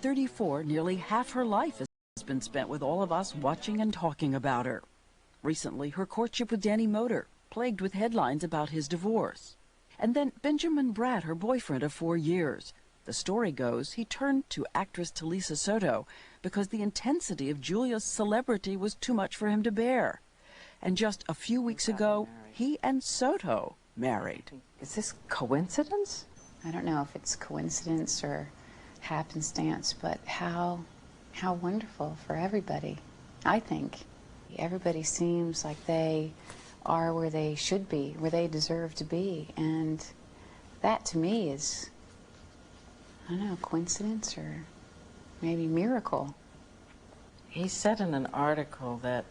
34, nearly half her life has been spent with all of us watching and talking about her. Recently, her courtship with Danny Moder, plagued with headlines about his divorce. And then Benjamin Bratt, her boyfriend of 4 years. The story goes he turned to actress Talisa Soto because the intensity of Julia's celebrity was too much for him to bear. And just a few weeks ago, he and Soto married. Is this coincidence? I don't know if it's coincidence or happenstance, but how wonderful for everybody. I think everybody seems like they are where they should be, where they deserve to be, and that to me is, I don't know, coincidence or maybe miracle. He said in an article that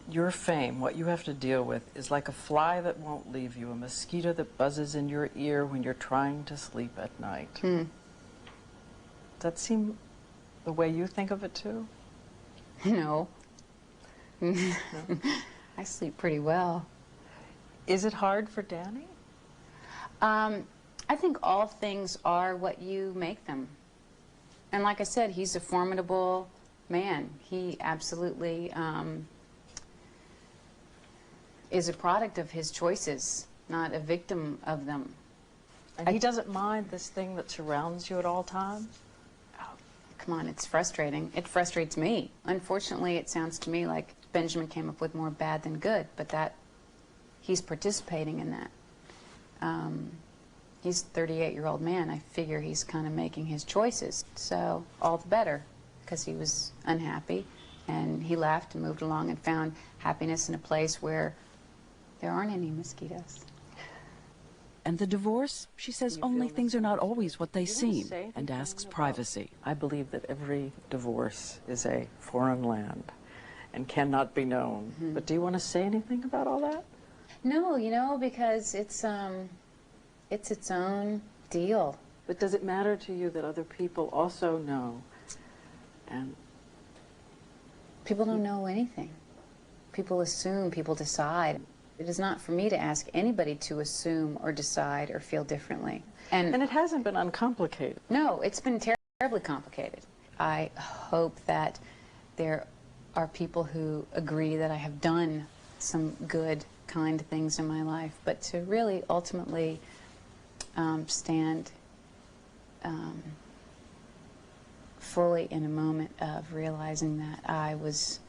your fame, what you have to deal with, is like a fly that won't leave you, a mosquito that buzzes in your ear when you're trying to sleep at night. Does that seem the way you think of it too? No. I sleep pretty well. Is it hard for Danny? I think all things are what you make them. And like I said, he's a formidable man. He absolutely is a product of his choices, not a victim of them. And he doesn't mind this thing that surrounds you at all times? Oh, come on, it's frustrating. It frustrates me. Unfortunately, it sounds to me like Benjamin came up with more bad than good, but that he's participating in that. He's a 38-year-old man. I figure he's kind of making his choices, so all the better, because he was unhappy, and he left and moved along and found happiness in a place where there aren't any mosquitoes. And the divorce, she says only things are not always what they seem, and asks privacy. I believe that every divorce is a foreign land and cannot be known. But do you want to say anything about all that? No, you know, because it's its own deal. But does it matter to you that other people also know? And people don't know anything. People assume, people decide. It is not for me to ask anybody to assume or decide or feel differently. And it hasn't been uncomplicated. No, it's been terribly complicated. I hope that there are people who agree that I have done some good, kind things in my life, but to really ultimately stand fully in a moment of realizing that I was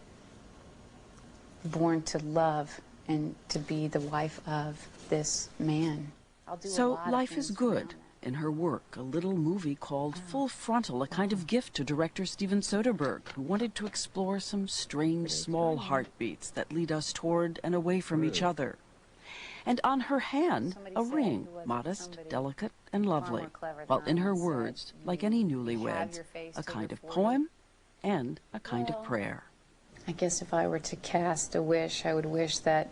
born to love and to be the wife of this man. So life is good. In her work, a little movie called Full Frontal, a kind of gift to director Steven Soderbergh, who wanted to explore some strange small heartbeats that lead us toward and away from each other. And on her hand, a ring, modest, delicate, and lovely, while in her words, like any newlyweds, a kind of poem and a kind of prayer. I guess if I were to cast a wish, I would wish that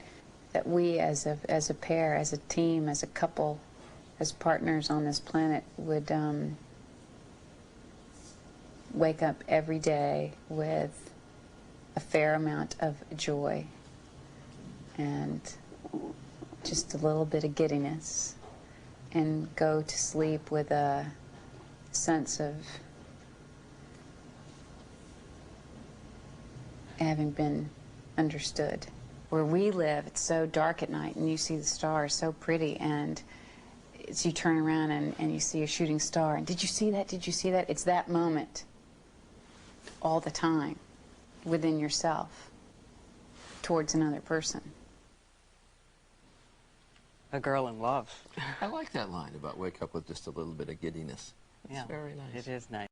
we as a pair, as a team, as a couple, as partners on this planet would wake up every day with a fair amount of joy and just a little bit of giddiness, and go to sleep with a sense of having been understood. Where we live, it's so dark at night, and you see the stars so pretty, and you turn around and you see a shooting star, and did you see that? Did you see that? It's that moment all the time within yourself towards another person. A girl in love. I like that line about wake up with just a little bit of giddiness. It's very nice. It is nice.